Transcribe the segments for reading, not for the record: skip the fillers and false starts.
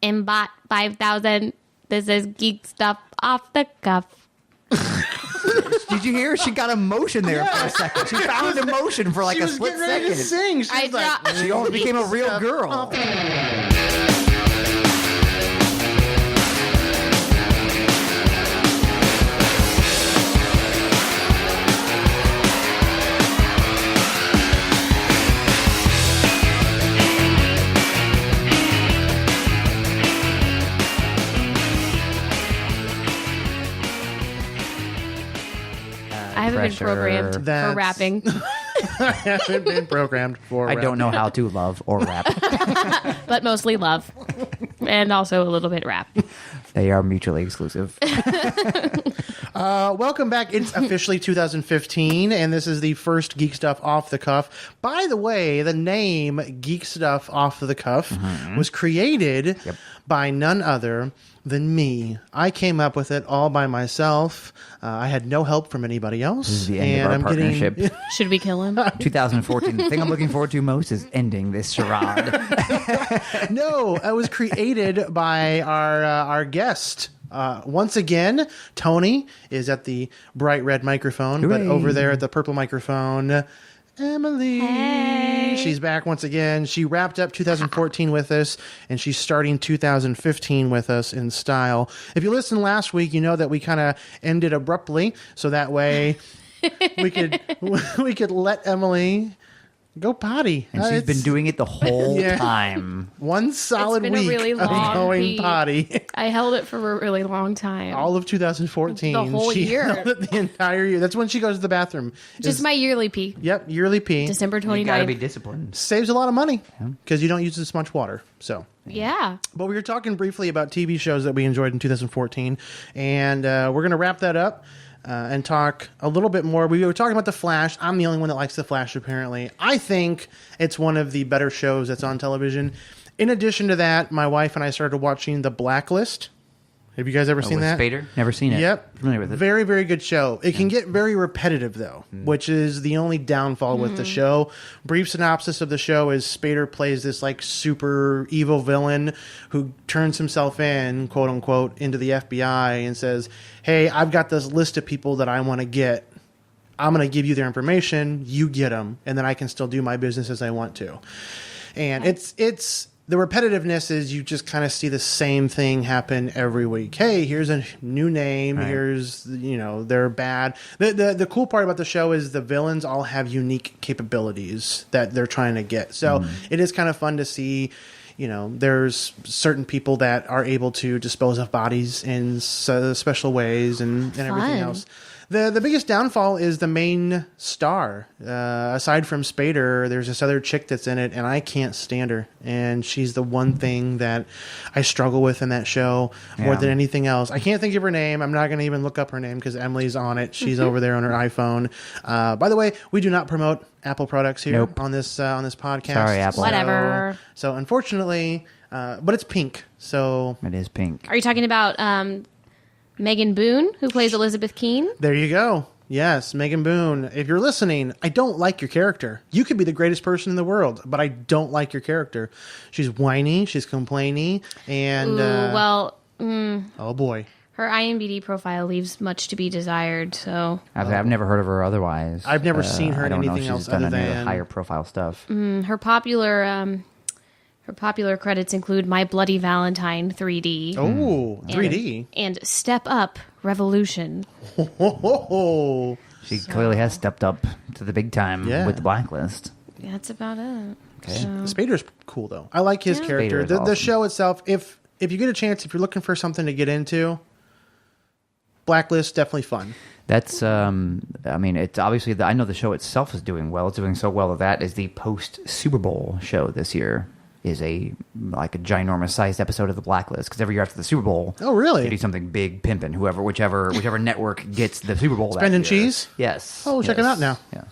and bought 5,000. This is Geek Stuff Off the Cuff. Did you hear? She got emotion there for a second. She found emotion for like a split second. To sing. She was like, She almost became a real girl. I haven't been programmed for rapping. I haven't been programmed for I don't know how to love or rap. But mostly love. And also a little bit rap. They are mutually exclusive. Welcome back. It's officially 2015, and this is the first Geek Stuff Off the Cuff. By the way, the name Geek Stuff Off the Cuff was created by none other than me. I came up with it all by myself. I had no help from anybody else. This is the end of our partnership. Should we kill him? 2014. The thing I'm looking forward to most is ending this charade. No, it was created by our guest. Once again, Tony is at the bright red microphone, Hooray. but over there at the purple microphone, Emily. Hey. She's back once again. She wrapped up 2014 with us, and she's starting 2015 with us in style. If you listened last week, you know that we kind of ended abruptly, so that way we could let Emily go potty. And she's been doing it the whole time. One solid It's been a week really of long going week. potty. I held it for a really long time. All of 2014. The whole She year. held it the entire year. That's when she goes to the bathroom. Just my yearly pee. Yep, yearly pee. December You gotta be 29th. – disciplined. Saves a lot of money because you don't use as much water. So, Yeah. but we were talking briefly about TV shows that we enjoyed in 2014, and we're going to wrap that up and talk a little bit more. We were talking about The Flash. I'm the only one that likes The Flash, apparently. I think it's one of the better shows that's on television. In addition to that, my wife and I started watching The Blacklist. Have you guys ever seen with that? Spader? Never seen it. Yep. Familiar with it. Very, very good show. It can get very repetitive, though, which is the only downfall with the show. Brief synopsis of the show is Spader plays this, like, super evil villain who turns himself in, quote unquote, into the FBI and says, hey, I've got this list of people that I want to get. I'm going to give you their information. You get them. And then I can still do my business as I want to. And it's the repetitiveness is you just kind of see the same thing happen every week. Hey, here's a new name. Right. Here's, they're bad. The cool part about the show is the villains all have unique capabilities that they're trying to get. So it is kind of fun to see, there's certain people that are able to dispose of bodies in special ways and everything else. The biggest downfall is the main star. Aside from Spader, there's this other chick that's in it, and I can't stand her. And she's the one thing that I struggle with in that show more than anything else. I can't think of her name. I'm not going to even look up her name because Emily's on it. She's over there on her iPhone. By the way, we do not promote Apple products here on this podcast. Sorry, Apple. Whatever. So unfortunately, but it's pink. So It is pink. Are you talking about Megan Boone, who plays Elizabeth Keene? there you go. Yes, Megan Boone. If you're listening, I don't like your character. You could be the greatest person in the world, but I don't like your character. She's whiny, she's complaining, and oh boy, her IMDb profile leaves much to be desired. So I've never heard of her otherwise. I've never seen her I in don't know if anything she's else done other any of the than higher profile stuff. her popular credits include My Bloody Valentine 3D. oh 3D. And Step Up Revolution. Oh, She clearly has stepped up to the big time with the Blacklist. That's about it. Okay. So, Spader's cool though. I like his character. Spader is The awesome. show itself, if you get a chance, if you're looking for something to get into, Blacklist definitely fun. That's, it's obviously, I know the show itself is doing well. It's doing so well that is the post-Super Bowl show this year is a ginormous sized episode of The Blacklist. Because every year after the Super Bowl, Oh, really? they do something big pimping. Whichever network gets the Super Bowl Spending that year. cheese? Yes. Oh, check it out now. Yes.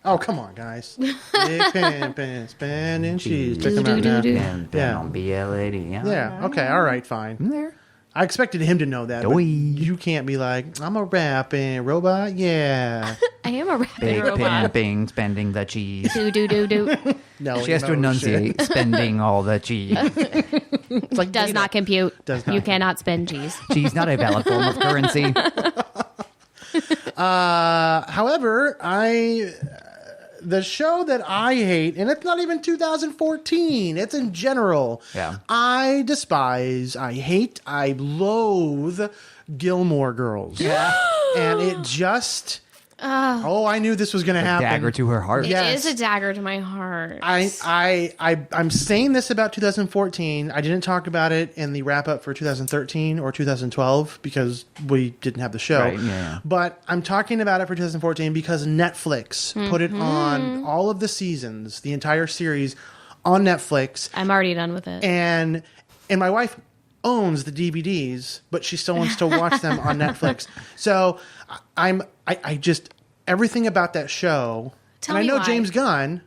Oh, come on, guys. Big pimpin', spending cheese. Check them out now. Do-do-do-do. And Yeah. on BLAD. Yeah, okay, all right, fine. I'm there. I expected him to know that. But Oi. you can't be like, I'm a rapping robot. Yeah. I am a rapping Big robot. pimping, spending the cheese. Do. No, She has to enunciate, spending all the cheese. It's like Does data. not compute. Does not You cannot spend cheese. Cheese not a valid form of currency. However, the show that I hate, and it's not even 2014, it's in general. Yeah. I despise, I hate, I loathe Gilmore Girls. Yeah. And it just I knew this was going to happen. Dagger to her heart. Yeah. It Yes. is a dagger to my heart. I'm saying this about 2014. I didn't talk about it in the wrap up for 2013 or 2012 because we didn't have the show. Right, yeah. But I'm talking about it for 2014 because Netflix put it on all of the seasons, the entire series on Netflix. I'm already done with it. And my wife owns the DVDs, but she still wants to watch them on Netflix. So I just everything about that show. Tell and I me know why. James Gunn,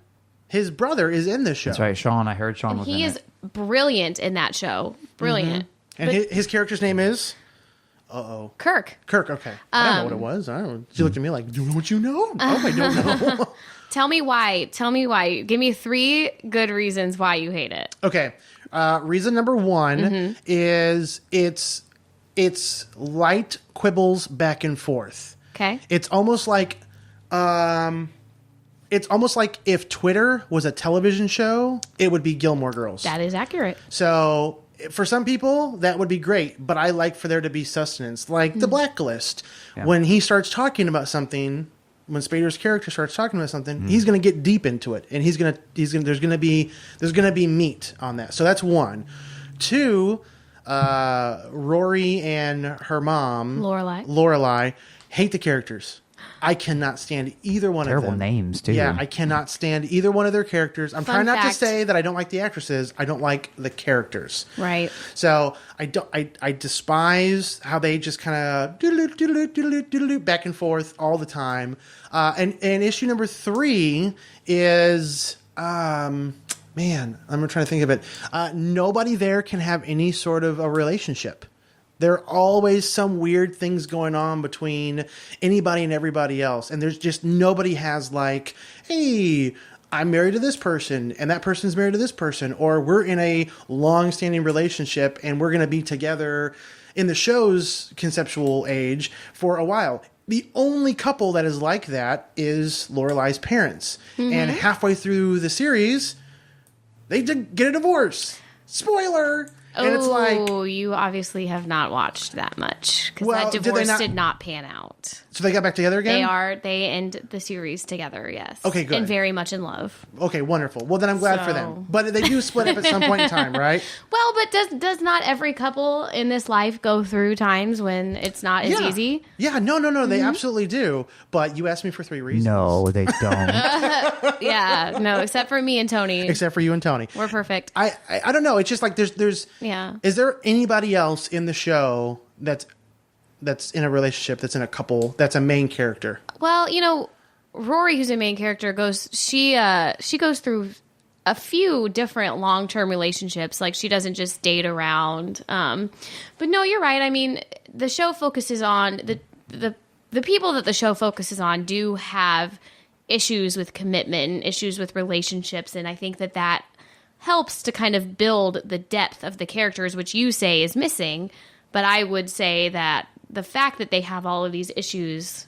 his brother, is in this show. That's right, Sean. I heard Sean was in He is it. brilliant in that show. Brilliant. And his character's name is Kirk. Kirk. Okay, I don't know what it was. I don't know. She looked at me like, "Do you know what you know?" Oh, I don't know. Tell me why. Give me 3 good reasons why you hate it. Okay, reason number 1 is it's light quibbles back and forth. Okay. It's almost like if Twitter was a television show, it would be Gilmore Girls. That is accurate. So for some people, that would be great, but I like for there to be sustenance, like the Blacklist. Yeah. When he starts talking about something, when Spader's character starts talking about something, he's going to get deep into it, and there's going to be meat on that. So that's 1. 2, Rory and her mom, Lorelai, hate the characters. I cannot stand either one of them. Terrible names, too. Yeah, I cannot stand either one of their characters. I'm trying not to fact. say that I don't like the actresses. I don't like the characters. Right. So I despise how they just kind of doodle back and forth all the time. And issue number 3 is man, I'm trying to think of it. Nobody there can have any sort of a relationship. There are always some weird things going on between anybody and everybody else. And there's just nobody has like, hey, I'm married to this person and that person's married to this person. Or we're in a long-standing relationship and we're going to be together in the show's conceptual age for a while. The only couple that is like that is Lorelai's parents. And halfway through the series, they did get a divorce. Spoiler! And it's like, You obviously have not watched that much because Well, that did they divorce not- did not pan out. so they got back together again? They end the series together, yes. Okay, good. And very much in love. Okay, wonderful. Well, then I'm glad for them. So- But they do split up at some point in time, right? Well, but does not every couple in this life go through times when it's not as easy? Yeah, no. They absolutely do. But you asked me for 3 reasons. No, they don't. Yeah, no, except for me and Tony. Except for you and Tony. We're perfect. I don't know. It's just like there's Yeah. Is there anybody else in the show that's in a relationship, that's in a couple, that's a main character? Well, Rory, who's a main character, she goes through a few different long-term relationships. Like, she doesn't just date around. But no, you're right. I mean, the show focuses on the people that the show focuses on do have issues with commitment and issues with relationships, and I think that helps to kind of build the depth of the characters, which you say is missing. But I would say that the fact that they have all of these issues,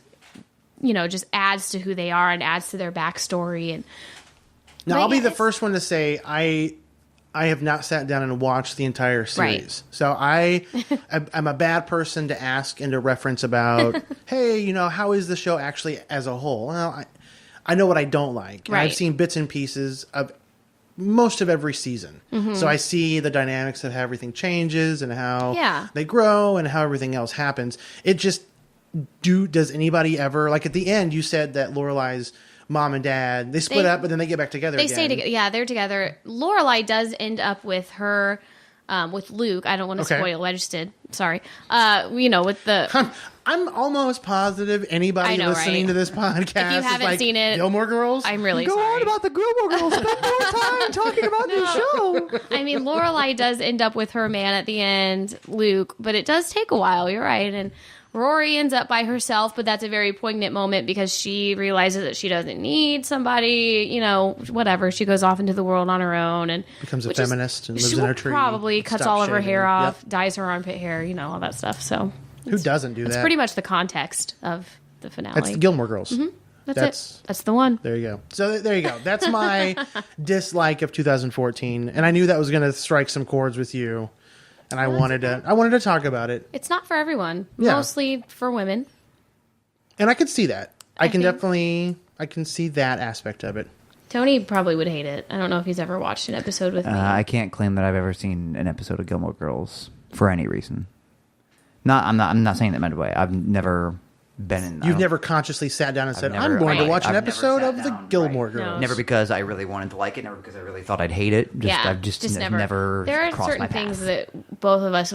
just adds to who they are and adds to their backstory. And Now, But I'll be yeah, the it's- first one to say I have not sat down and watched the entire series. Right. So I'm a bad person to ask and to reference about, hey, how is the show actually as a whole? Well, I know what I don't like. And I've Right. seen bits and pieces of most of every season. So I see the dynamics of how everything changes and how they grow and how everything else happens. It just, does anybody ever, like at the end, you said that Lorelai's mom and dad, they split up, but then they get back together they again. stay together. Yeah, they're together. Lorelai does end up with her, with Luke. I don't want to Okay. spoil. I just did. sorry. With the I'm almost positive anybody I know, listening right? to this podcast If you haven't is like, seen it, Gilmore Girls. I'm really Go sorry. on about the Gilmore Girls. Spend more time talking about this show. I mean, Lorelai does end up with her man at the end, Luke, but it does take a while. You're right. And Rory ends up by herself, but that's a very poignant moment because she realizes that she doesn't need somebody, whatever. She goes off into the world on her own and Becomes a feminist and lives she in a tree. probably cuts Stops all of her shaving. hair off, Yep. dyes her armpit hair, all that stuff. So Who doesn't do it's that? pretty much the context of the finale. That's Gilmore Girls. That's it. That's the one. There you go. So there you go. That's my dislike of 2014, and I knew that was going to strike some chords with you, and I wanted to talk about it, It's not for everyone. Yeah. Mostly for women. and I could see that. I can think- see that aspect of it. Tony probably would hate it. I don't know if he's ever watched an episode with me. I can't claim that I've ever seen an episode of Gilmore Girls for any reason. I'm not saying that meant way. I've never been in. You've never consciously sat down and said, never- "I'm going to right. watch an I've never episode sat of the down, Gilmore right. Girls." No. Never because I really wanted to like it. Never because I really thought I'd hate it. I've just never. never There are crossed certain my path. things that both of us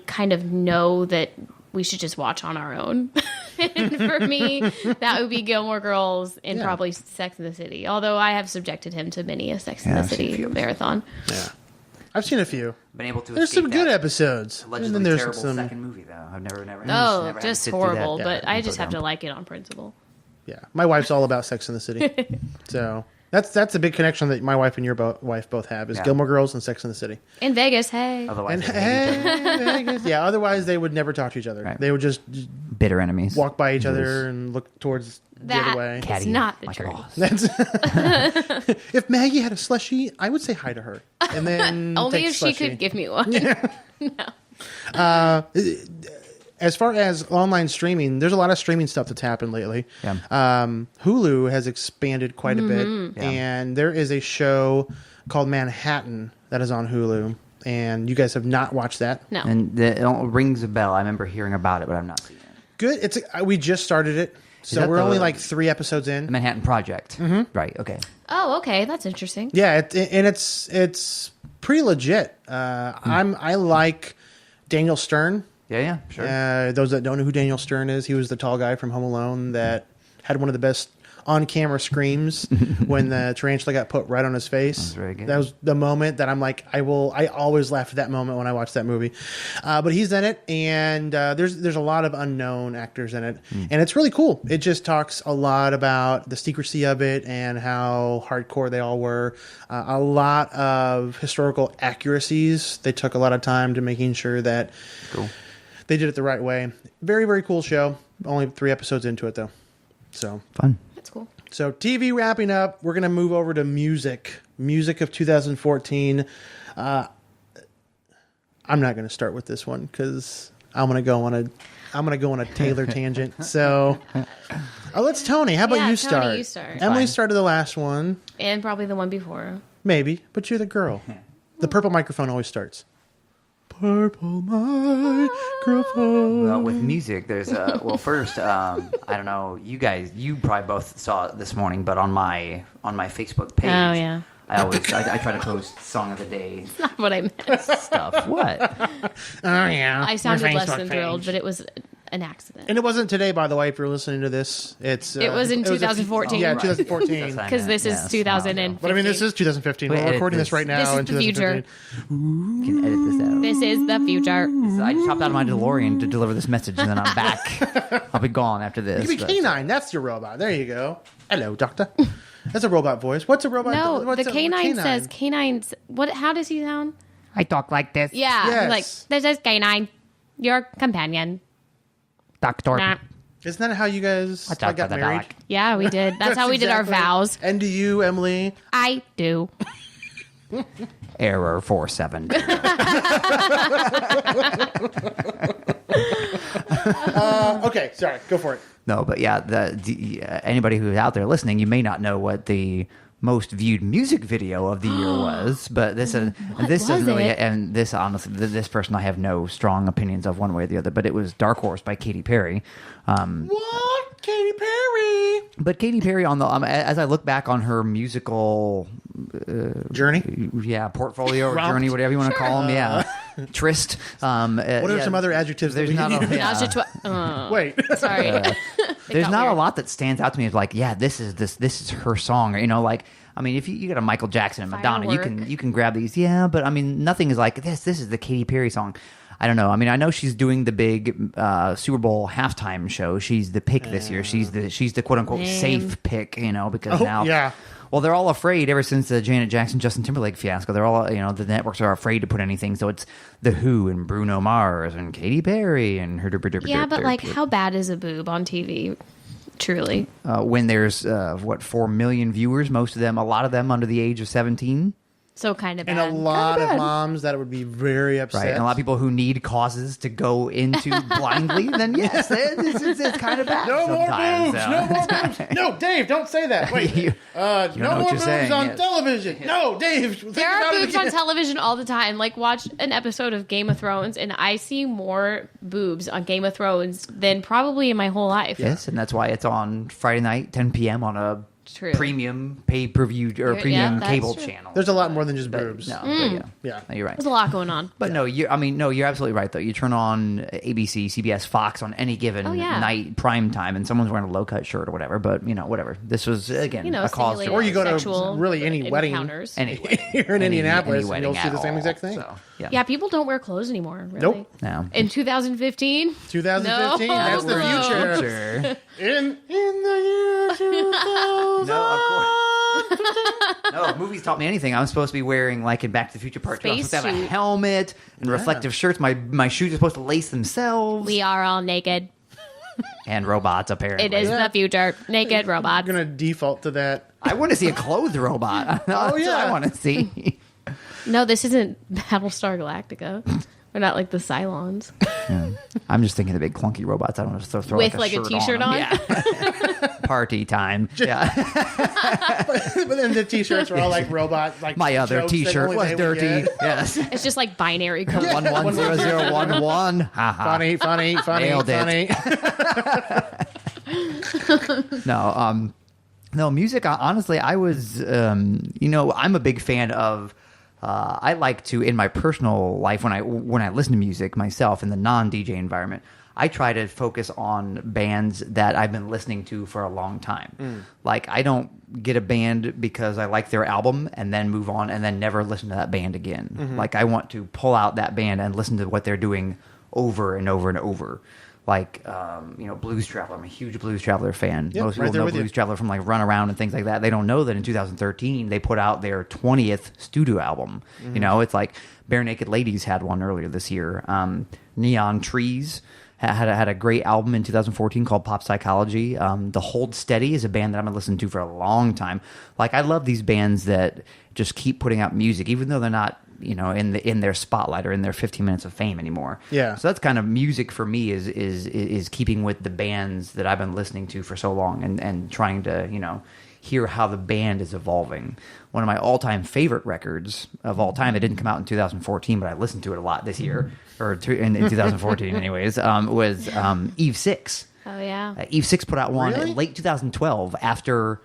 kind of know that we should just watch on our own. And for me, that would be Gilmore Girls and Yeah. probably Sex and the City. Although I have subjected him to many a Sex and Yeah, the I've seen a City few. marathon. Yeah, I've seen a few. Been able to. There's escape some good that episodes, and allegedly then there's terrible some. second movie though. I've never Oh, had to just sit through that. horrible. But I and just go have to down. like it on principle. Yeah, my wife's all about Sex and the City, so that's a big connection that my wife and your wife both have is Yeah. Gilmore Girls and Sex and the City. In Vegas, hey. Otherwise, And they hate each other. Vegas. Yeah, otherwise they would never talk to each other. Right. They would just Bitter enemies. walk by each Lose. other and look towards the That other way. is Catty not the like a truth. boss. That's if Maggie had a slushie, I would say hi to her, and then Only take if she slushie. could give me one. As far as online streaming, there's a lot of streaming stuff that's happened lately. Yeah. Hulu has expanded quite a Mm-hmm. bit, Yeah. and there is a show called Manhattan that is on Hulu, and you guys have not watched that. No. And it rings a bell. I remember hearing about it, but I've not seen it. Good. We just started it, so that we're the- only like 3 episodes in. The Manhattan Project. Mm-hmm. Right. Okay. Oh, okay. That's interesting. Yeah, and it's pretty legit. I like Daniel Stern. Yeah. Sure. Those that don't know who Daniel Stern is, he was the tall guy from Home Alone that had one of the best on-camera screams when the tarantula got put right on his face. That was very good. That was the moment that I'm like, I always laugh at that moment when I watch that movie. But he's in it, and there's a lot of unknown actors in it, and it's really cool. It just talks a lot about the secrecy of it and how hardcore they all were. A lot of historical accuracies. They took a lot of time to making sure that Cool. they did it the right way. Very, very cool show. Only 3 episodes into it, though. Fun. That's cool. So TV wrapping up. We're going to move over to music. Music of 2014. I'm not going to start with this one because I'm going to go on a Taylor tangent. So let's Tony. How about Yeah, you Tony, start? you start. Emily Fine. started the last one. And probably the one before. Maybe, but you're the girl. The purple microphone always starts. Purple microphone. Well, with music, there's first, I don't know, you probably both saw it this morning, but on my Facebook page, Oh, yeah. I try to post song of the day Not what I meant. stuff. What? Oh yeah. I sounded Your less Facebook than thrilled, page. but it was an accident. And it wasn't today, by the way. If you're listening to this, It was in 2014. Yeah, Right. 2014. Because this is 2015. But I mean, this is 2015. Wait, We're recording this right now. This is in the future. 2015. You can edit this out. This is the future. So I just hopped out of my DeLorean to deliver this message, and then I'm back. I'll be gone after this. You can be but- canine. That's your robot. There you go. Hello, doctor. That's a robot voice. What's a robot? No, what's the a canine says canines. What? How does he sound? I talk like this. Yeah, Yes. like this is canine, your companion. Doctor. Nah. Isn't that how you guys Watch out got for the married? dog. Yeah, we did. That's how we did our exactly- vows. And do you, Emily? I do. Error 47. Okay, sorry. Go for it. No, but yeah, anybody who's out there listening, you may not know what the most viewed music video of the year was, but this doesn't really. And this honestly, this person I have no strong opinions of one way or the other. But it was Dark Horse by Katy Perry. What? Katy Perry? But Katy Perry on the as I look back on her musical journey, portfolio or journey, whatever you want to call them, tryst. What are some other adjectives? There's not. Wait, sorry. There's not a lot that stands out to me as like, this is her song, or like. I mean, if you get a Michael Jackson and Madonna, you can grab these, but I mean, nothing is like this. This is the Katy Perry song. I don't know. I mean, I know she's doing the big Super Bowl halftime show. She's the pick this year. She's the quote unquote safe pick, because now. Yeah. Well, they're all afraid ever since the Janet Jackson Justin Timberlake fiasco. They're all the networks are afraid to put anything. So it's The Who and Bruno Mars and Katy Perry and her. Yeah, but like, how bad is a boob on TV? Truly. When there's 4 million viewers, a lot of them under the age of 17. So kind of bad. And a lot of moms that would be very upset. Right, and a lot of people who need causes to go into blindly, then yes, it's kind of bad. No more boobs! No more boobs! No, Dave, don't say that. Wait. No more boobs on television. No, Dave. There are boobs on television all the time. Like, watch an episode of Game of Thrones, and I see more boobs on Game of Thrones than probably in my whole life. Yes, and that's why it's on Friday night, 10 p.m. on a premium pay-per-view or premium cable channel. There's a lot more than just boobs. No, yeah, no, you're right. There's a lot going on. But you're absolutely right though. You turn on ABC, CBS, Fox on any given night, prime time, and someone's wearing a low-cut shirt or whatever. But whatever. This was again a cause. Or you go to really any wedding anyway here in Indianapolis, and you'll see the same exact thing. So, yeah, people don't wear clothes anymore. Really. Nope. No. In 2015. 2015. That's the future. In the year 2000. No, of course. No, if movies taught me anything, I'm supposed to be wearing, like in Back to the Future Part 2, I'm supposed to have a helmet and reflective shirts. My shoes are supposed to lace themselves. We are all naked. And robots, apparently. It is the future. Naked robots. I'm going to default to that. I want to see a clothed robot. That's what I want to see. No, this isn't Battlestar Galactica. We're not like the Cylons. Yeah. I'm just thinking of the big clunky robots. I don't want to throw with like a t-shirt on. Yeah. Party time. Yeah. But then the t-shirts were all like robot. Like my other t-shirt was dirty. Yes. It's just like binary code. 110011. Funny. Nailed funny. No, music. Honestly, I was. I'm a big fan of. I like to, in my personal life, when I listen to music myself in the non-DJ environment, I try to focus on bands that I've been listening to for a long time. Like, I don't get a band because I like their album and then move on and then never listen to that band again. Like, I want to pull out that band and listen to what they're doing over and over and over. Like, Blues Traveler. I'm a huge Blues Traveler fan. Yep, most people know Blues Traveler from like Run Around and things like that. They don't know that in 2013 they put out their 20th studio album. It's like Bare Naked Ladies had one earlier this year. Neon Trees had a great album in 2014 called Pop Psychology. The Hold Steady is a band that I've been listening to for a long time. Like, I love these bands that just keep putting out music, even though they're not in their spotlight or in their 15 minutes of fame anymore. Yeah. So that's kind of music for me is keeping with the bands that I've been listening to for so long and trying to, hear how the band is evolving. One of my all-time favorite records of all time, it didn't come out in 2014, but I listened to it a lot this year, or in 2014 anyways, was Eve 6. Oh, yeah. Eve 6 put out one in late 2012 after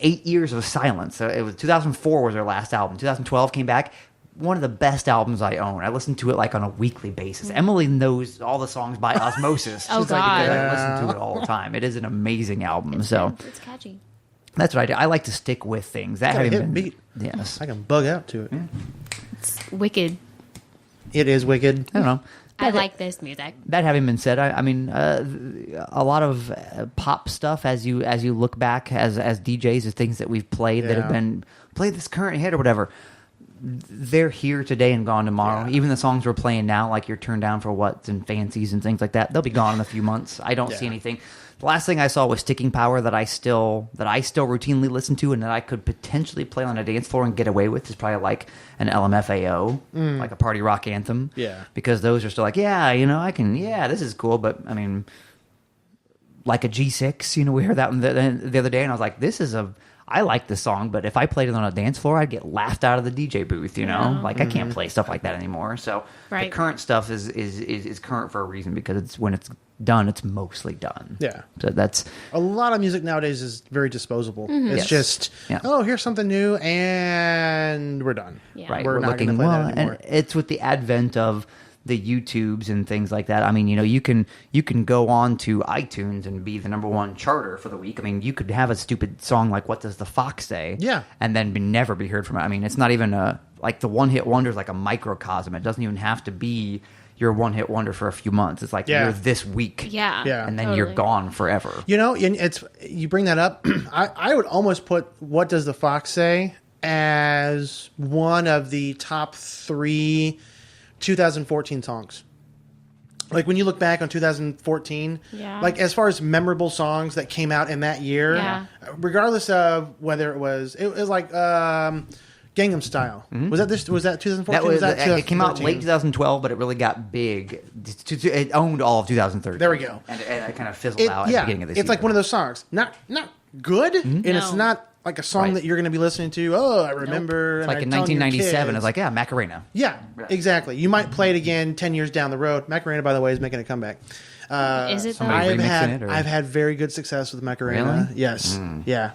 8 years of silence. It was 2004 was their last album. 2012 came back. One of the best albums I own. I listen to it like on a weekly basis. Emily knows all the songs by osmosis. Oh, God. I listen to it all the time. It is an amazing album. It's catchy. That's what I do. I like to stick with things. That having been beat. Yes. I can bug out to it. Yeah. It's wicked. It is wicked. I don't know. I like this music. That having been said, I mean, a lot of pop stuff as you look back as DJs is things that we've played that have been played this current hit or whatever. They're here today and gone tomorrow. Even the songs we're playing now, like You're Turned Down for What's and Fancies and things like that, they'll be gone in a few months. I don't see anything. The last thing I saw was Sticking Power that I still routinely listen to and that I could potentially play on a dance floor and get away with is probably like an LMFAO, like a party rock anthem. Yeah. Because those are still like, I can, this is cool. But I mean, like a G6, we heard that one the other day and I was like, I like the song, but if I played it on a dance floor, I'd get laughed out of the DJ booth. You know, like I can't play stuff like that anymore. So the current stuff is current for a reason, because it's when it's done, it's mostly done. Yeah. So that's a lot of music nowadays is very disposable. It's just here's something new and we're done. Yeah. right. We're not looking gonna play that anymore. and it's with the advent of the YouTubes and things like that. I mean, you know, you can go on to iTunes and be the #1 charter for the week. I mean, you could have a stupid song like "What Does the Fox Say?" and then never be heard from it. I mean, it's not even like the one hit wonder is like a microcosm. It doesn't even have to be your one hit wonder for a few months. It's like you're this week, and then you're gone forever. You know, and you bring that up. I would almost put "What Does the Fox Say" as one of the top 3 2014 songs. Like when you look back on 2014, like as far as memorable songs that came out in that year, regardless of whether it was like Gangnam Style. Was that 2014? It came out late 2012, but it really got big. It owned all of 2013. There we go. And it kind of fizzled out at the beginning of this year. It's like one of those songs. Not good, and it's not like a song that you're going to be listening to. Oh, I remember. It's like in 1997. It's like, Macarena. Yeah, exactly. You might play it again 10 years down the road. Macarena, by the way, is making a comeback. Is it? I've had very good success with Macarena. Really? Yes. Yeah.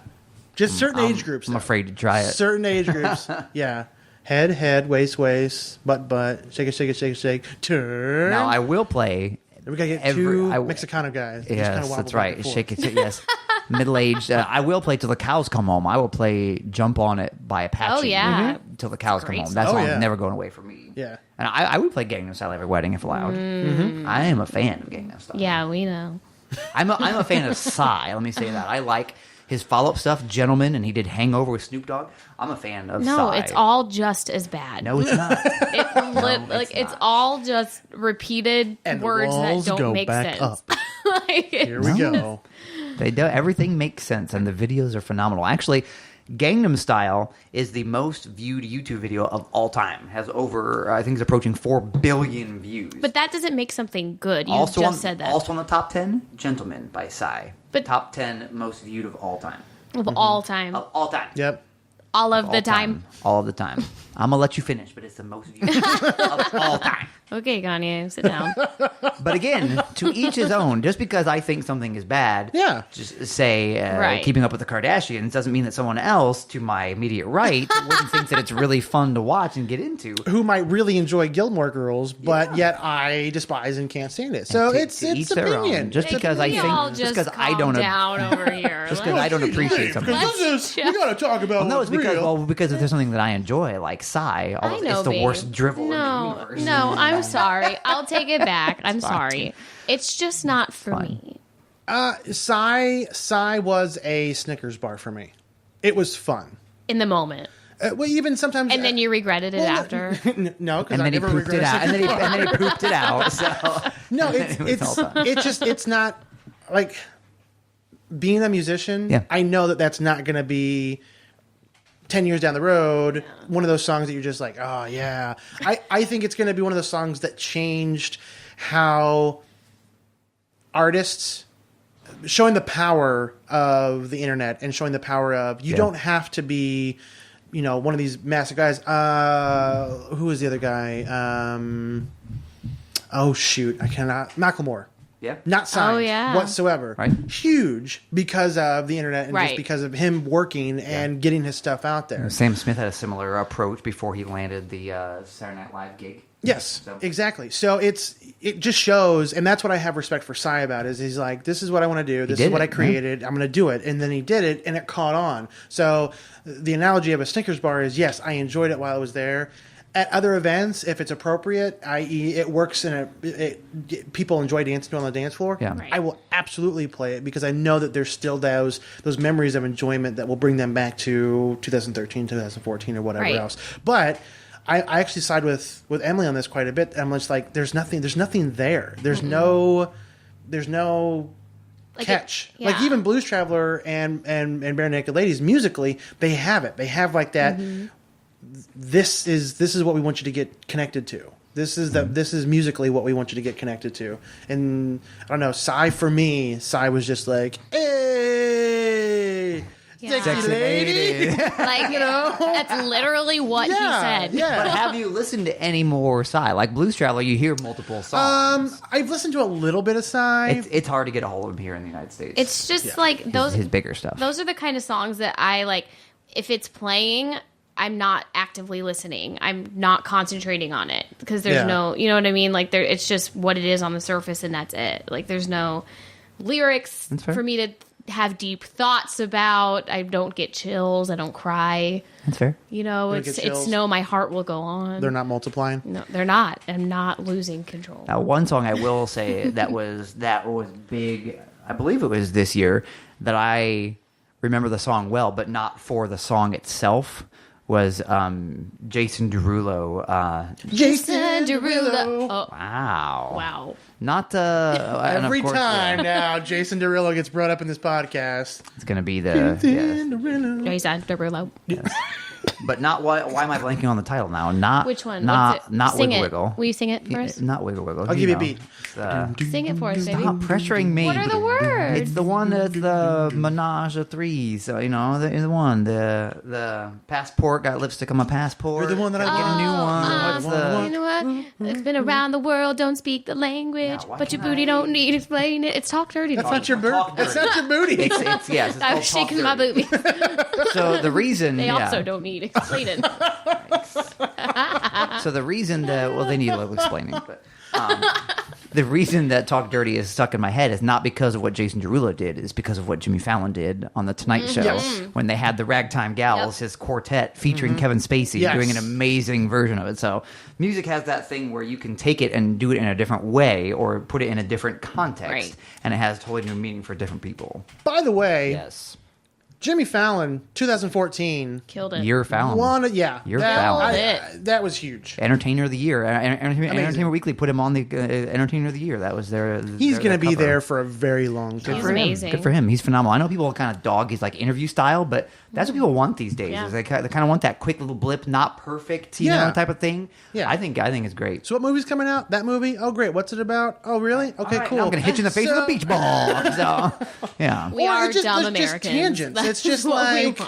Just certain age groups. I'm afraid to try it. Certain age groups. Yeah. Head, waist, butt, shake it, shake. Turn. Now I will play. We gotta get two Mexicano guys. Yes, that's right. Shake it, yes. Middle-aged. I will play Till the Cows Come Home. I will play Jump on It by Apache. Oh, yeah. Till the Cows Come Home. That song's never going away from me. Yeah. And I would play Gangnam Style every wedding if allowed. I am a fan of Gangnam Style. Yeah, we know. I'm a fan of Psy. Let me say that. I like his follow-up stuff, Gentleman, and he did Hangover with Snoop Dogg. I'm a fan of No, Psy. it's all just as bad. No, it's not. It's all just repeated and words that don't make sense. Here we go. They do. Everything makes sense, and the videos are phenomenal. Actually, Gangnam Style is the most viewed YouTube video of all time. Has over, I think it's approaching 4 billion views. But that doesn't make something good. You just said that. Also on the top 10, Gentleman by Psy. But top 10 most viewed of all time. Of all time. Of all time. Yep. All of the time. All of the time. I'm going to let you finish, but it's the most viewed of all time. Okay, Kanye, sit down. But again, to each his own. Just because I think something is bad, just say Keeping Up with the Kardashians doesn't mean that someone else to my immediate right wouldn't think that it's really fun to watch and get into. Who might really enjoy Gilmore Girls, but yet I despise and can't stand it. So it's opinion. Just because I think, just because I don't down over here. Just because I don't appreciate something. We got to talk about. No, it's because if there's something that I enjoy, like Psy, it's the worst drivel in the universe. No, I'm sorry. I'll take it back. I'm sorry. It's just not for me. Psy was a Snickers bar for me. It was fun. In the moment. Well, even sometimes. And then you regretted it after. No, because I never regretted it. And then he pooped it out. So. No, it's not like being a musician. Yeah. I know that's not going to be 10 years down the road, one of those songs that you're just like, oh, yeah. I think it's going to be one of those songs that changed how artists, showing the power of the internet and showing the power of, you don't have to be, one of these massive guys. Who is the other guy? Oh, shoot. I cannot. Macklemore. Yeah. Not signed whatsoever. Right. Huge because of the internet and just because of him working and getting his stuff out there. Sam Smith had a similar approach before he landed the Saturday Night Live gig. Yes, exactly. So it just shows, and that's what I have respect for Psy about, is he's like, this is what I want to do. This is what I created. I'm going to do it. And then he did it, and it caught on. So the analogy of a Snickers bar is, yes, I enjoyed it while I was there. At other events, if it's appropriate, i.e. it works and people enjoy dancing to it on the dance floor, I will absolutely play it because I know that there's still those memories of enjoyment that will bring them back to 2013, 2014, or whatever else. But I actually side with Emily on this quite a bit. I'm just like, there's nothing there. There's no catch. Like even Blues Traveler and Bare Naked Ladies, musically, they have it. They have like that. Mm-hmm. This is what we want you to get connected to. This is musically what we want you to get connected to. And I don't know, Psy for me, Psy was just like, hey, Sexy lady. Like, that's literally what he said. Yeah. But have you listened to any more Psy? Like Blues Traveler, you hear multiple songs. I've listened to a little bit of Psy. It's hard to get a hold of him here in the United States. It's just like his bigger stuff. Those are the kind of songs that I like. If it's playing, I'm not actively listening. I'm not concentrating on it because there's no, you know what I mean? Like it's just what it is on the surface and that's it. Like there's no lyrics for me to have deep thoughts about. I don't get chills. I don't cry. That's fair. It's no, my heart will go on. They're not multiplying? No, they're not. I'm not losing control. Now, one song I will say that was big, I believe it was this year, that I remember the song well, but not for the song itself, was Jason Derulo. Jason Derulo. Oh. Wow. Not every time now Jason Derulo gets brought up in this podcast. It's going to be the Jason Derulo. Yes. But not why am I blanking on the title now? Not which one? Not sing Wiggle it. Wiggle. Will you sing it for us? Not Wiggle Wiggle. I'll give you a beat. Sing it for us, baby. Stop pressuring me. What are the words? It's the one that's the menage a three. So the one. The passport got lipstick on my passport. You're the one that I get a new one. What's the? You know what? I've been around the world, don't speak the language, but your booty don't need explaining it. It's Talk Dirty. That's not your booty. That's not your booty. It's yes. It's I was shaking my booty. So the reason They also don't need explaining. So the reason that they need a little explaining, but the reason that Talk Dirty is stuck in my head is not because of what Jason Derulo did, it's because of what Jimmy Fallon did on the Tonight Show when they had the Ragtime Gals, his quartet featuring Kevin Spacey doing an amazing version of it. So music has that thing where you can take it and do it in a different way or put it in a different context, and it has totally new meaning for different people. By the way, yes. Jimmy Fallon, 2014. Killed it. Year Fallon. That was huge. Entertainer of the Year. Entertainment Weekly put him on the Entertainer of the Year. That was He's going to be there for a very long time. He's amazing. Good for him. He's phenomenal. I know people kind of dog his like interview style, but that's what people want these days. Yeah. Is they kind of want that quick little blip, not perfect, you know, type of thing. Yeah. I think it's great. So what movie's coming out? That movie? Oh, great. What's it about? Oh, really? Okay, cool. Now I'm going to hit you in the face with a beach ball. So, yeah. We are dumb Americans. Americans. Just tangents. That's it's just like,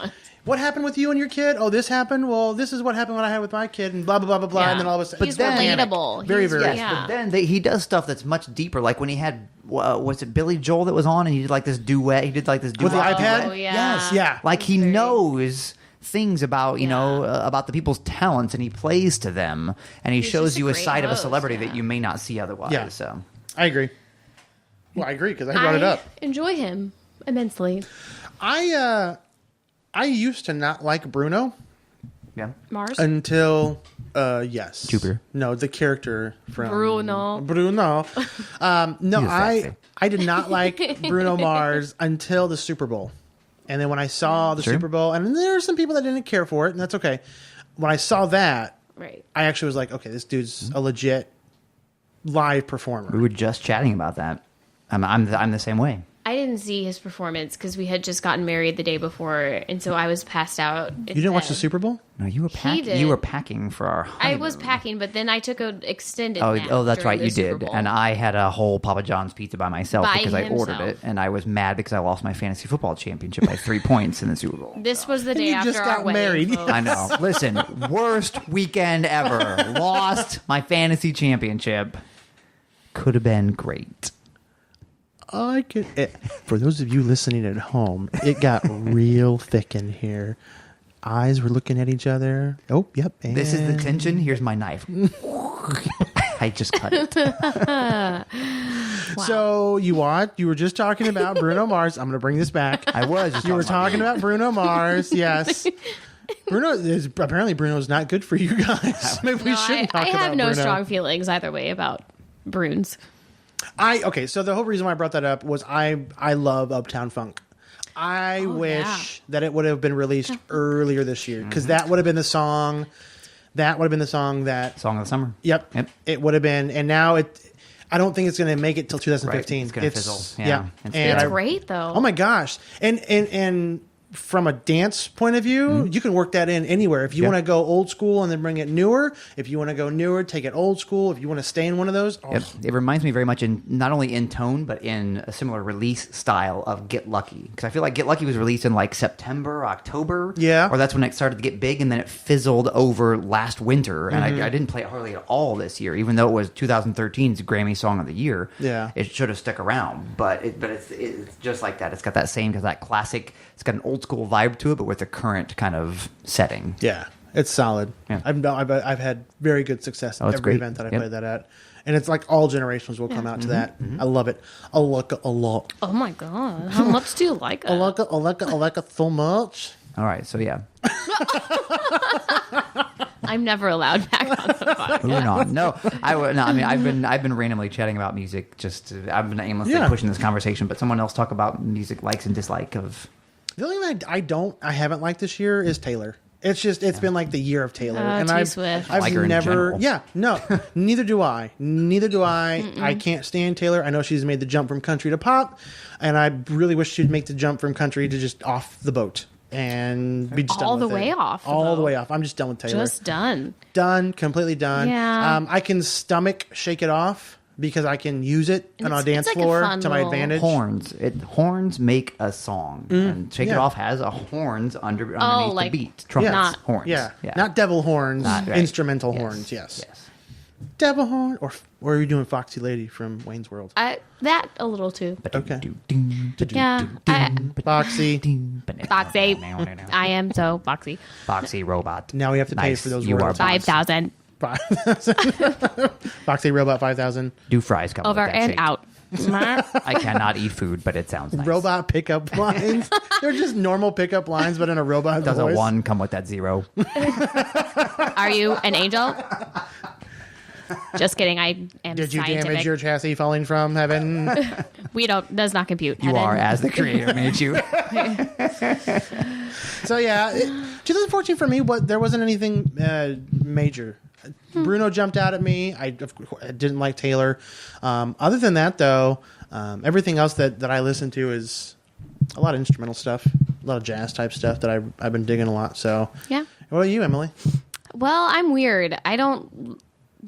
what happened with you and your kid? Oh, this happened? Well, this is what happened when I had with my kid, and blah, blah, blah, blah, blah. Yeah. And then all of a sudden... He's relatable. Very, very... Yes, but then he does stuff that's much deeper. Like when he had, was it Billy Joel that was on, and he did like this duet. He did like this duet. With the iPad? Oh, yeah. Yes, yeah. Like he knows things about about the people's talents, and he plays to them, and he shows you a side of a celebrity that you may not see otherwise. Yeah. So I agree. Well, I agree because I brought it up. Enjoy him immensely. I used to not like Bruno. Yeah. Mars? Until, yes. Jupiter. No, the character from... Bruno. No, sexy. I did not like Bruno Mars until the Super Bowl. And then when I saw the Super Bowl, and there are some people that didn't care for it, and that's okay. When I saw that, I actually was like, okay, this dude's a legit live performer. We were just chatting about that. I'm the same way. I didn't see his performance because we had just gotten married the day before, and so I was passed out. You didn't watch the Super Bowl? No, you were packing. You were packing for our honeymoon. I was packing, but then I took an extended nap. Oh, that's right, you Super did. Bowl. And I had a whole Papa John's pizza by myself because I ordered it, and I was mad because I lost my fantasy football championship by 3 points in the Super Bowl. This was the day after just our got wedding. married. Folks. I know. Listen, worst weekend ever. Lost my fantasy championship. Could have been great. For those of you listening at home, it got real thick in here. Eyes were looking at each other. Oh, yep. This is the tension. Here's my knife. I just cut it. Wow. So you were just talking about Bruno Mars. I'm going to bring this back. I was. You were talking about Bruno Mars. Yes. Bruno's not good for you guys. Maybe we shouldn't talk about Bruno. I have no strong feelings either way about Bruins. So the whole reason why I brought that up was I love Uptown Funk. I wish that it would have been released earlier this year because that would have been the song. That would have been the song that Song of the Summer. Yep. It would have been, and now I don't think it's going to make it till 2015. Right. It's going to fizzle. Yeah. And it's great though. Oh my gosh. And from a dance point of view, you can work that in anywhere. If you want to go old school and then bring it newer, if you want to go newer, take it old school. If you want to stay in one of those, It reminds me very much in not only in tone but in a similar release style of Get Lucky, because I feel like Get Lucky was released in like September, October, or that's when it started to get big, and then it fizzled over last winter, and I didn't play it hardly at all this year, even though it was 2013's Grammy Song of the Year. It should have stuck around, but it's just like that. It's got that same, because that classic, it's got an old school vibe to it, but with a current kind of setting. Yeah, it's solid. Yeah. I've had very good success at every event that I played that at. And it's like all generations will come out to that. I love it. I like it a lot. Oh my God. How much do you like it? I like it so much. All right, so yeah. I'm never allowed back on the podcast. Moving on. No, I mean, I've been randomly chatting about music. I've been aimlessly pushing this conversation, but someone else talk about music likes and dislike of. The only thing I haven't liked this year is Taylor. It's been like the year of Taylor, and Swift. Like her in never, general. neither do I. I can't stand Taylor. I know she's made the jump from country to pop, and I really wish she'd make the jump from country to just off the boat and be just all done the with way it. off. All the way off. I'm just done with Taylor. Just done. Done. Completely done. Yeah. I can stomach Shake It Off because I can use it on a dance like floor a fun to my little- advantage. Horns make a song, and Shake It Off has a horns underneath like the beat. Trumpets, not- horns. Yeah. Not devil horns, Not- right. instrumental Yes. horns. Yes. Yes. Devil horn, or are you doing Foxy Lady from Wayne's World? That a little too. Okay. Yeah. Foxy. Boxy. I am so boxy. Foxy robot. Now we have to pay Nice. for those You are words. 5,000 Foxy Robot 5000. Do fries come over with that and shake? out. I cannot eat food, but it sounds nice. Robot pickup lines. They're just normal pickup lines, but in a robot Does voice. a 1 come with that 0? Are you an angel? Just kidding. I am Did you scientific. damage your chassis falling from heaven? Does not major. You are, as the creator made you. So yeah, 2014 for me, there wasn't anything major. Bruno jumped out at me. I didn't like Taylor. Other than that, though, everything else that I listen to is a lot of instrumental stuff, a lot of jazz type stuff that I've been digging a lot. So Yeah. What about you, Emily? Well, I'm weird. I don't.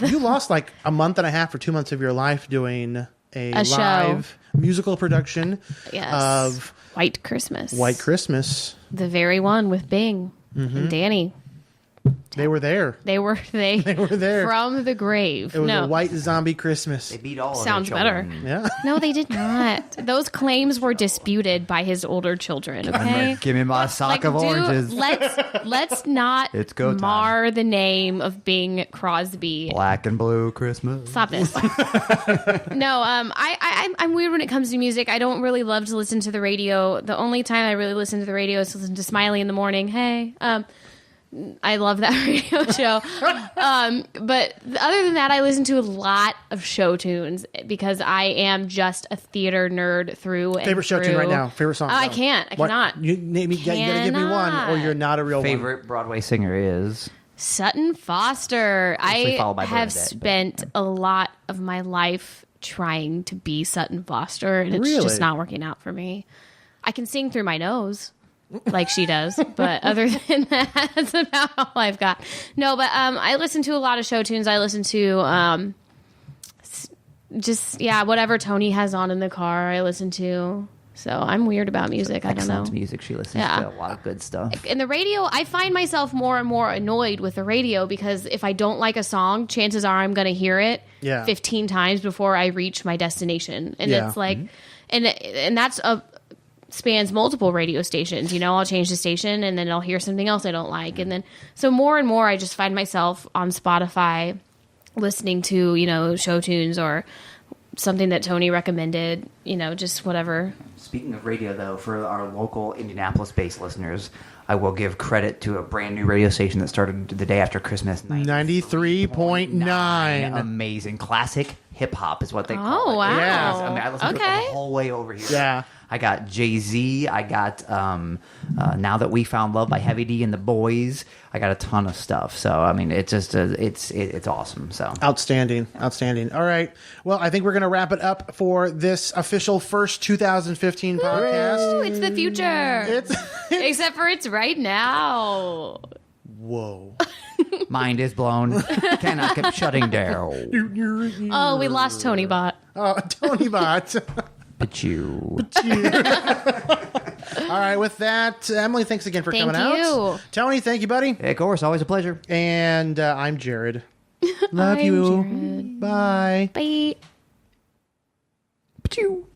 You lost like a month and a half or 2 months of your life doing a show. live musical production Yes. of White Christmas. White Christmas. The very one with Bing and Danny. They were there. They were there. from the grave. It was a white zombie Christmas. They beat all Sounds of their better. children. Yeah. No, they did not. Those claims were disputed by his older children. Okay, Give me my sock of oranges. Let's not It's go time. mar the name of Bing Crosby. Black and blue Christmas. Stop this. No, I'm weird when it comes to music. I don't really love to listen to the radio. The only time I really listen to the radio is to listen to Smiley in the morning. Hey, I love that radio show. But other than that, I listen to a lot of show tunes because I am just a theater nerd through and Favorite show through. tune right now? Favorite song? I No. can't. I What? cannot. You gotta give me one, or you're not a real one. Favorite Broadway singer is Sutton Foster. Closely followed by I have Bernadette, but- spent a lot of my life trying to be Sutton Foster, and it's Really? just not working out for me. I can sing through my nose like she does, but other than that, that's about all I've got. No, but I listen to a lot of show tunes. I listen to whatever Tony has on in the car, I listen to. So I'm weird about music. I don't know. excellent music. She listens Yeah. to a lot of good stuff. In the radio, I find myself more and more annoyed with the radio because if I don't like a song, chances are I'm going to hear it 15 times before I reach my destination. And Yeah. it's like, and that's spans multiple radio stations. You know, I'll change the station and then I'll hear something else I don't like. And then, so more and more, I just find myself on Spotify listening to, show tunes or something that Tony recommended, just whatever. Speaking of radio, though, for our local Indianapolis-based listeners, I will give credit to a brand new radio station that started the day after Christmas. 93.9. Amazing. Classic hip-hop is what they call it. Oh, wow. Yeah. I mean, I listened to it Okay. the whole way over here. Yeah. I got Jay-Z. I got Now That We Found Love by Heavy D and the Boys. I got a ton of stuff. So, I mean, it's just it's awesome. So Outstanding. All right. Well, I think we're going to wrap it up for this official first 2015 podcast. Ooh, it's the future. Except for it's right now. Whoa. mind is blown. Cannot keep shutting down. Oh, we lost Tony Bot. Tony Bot. But you. All right, with that, Emily, thanks again for coming Thank you. out. Tony, thank you, buddy. Of course, always a pleasure. And I'm Jared. Love I'm you. Jared. Bye. Bye. But you.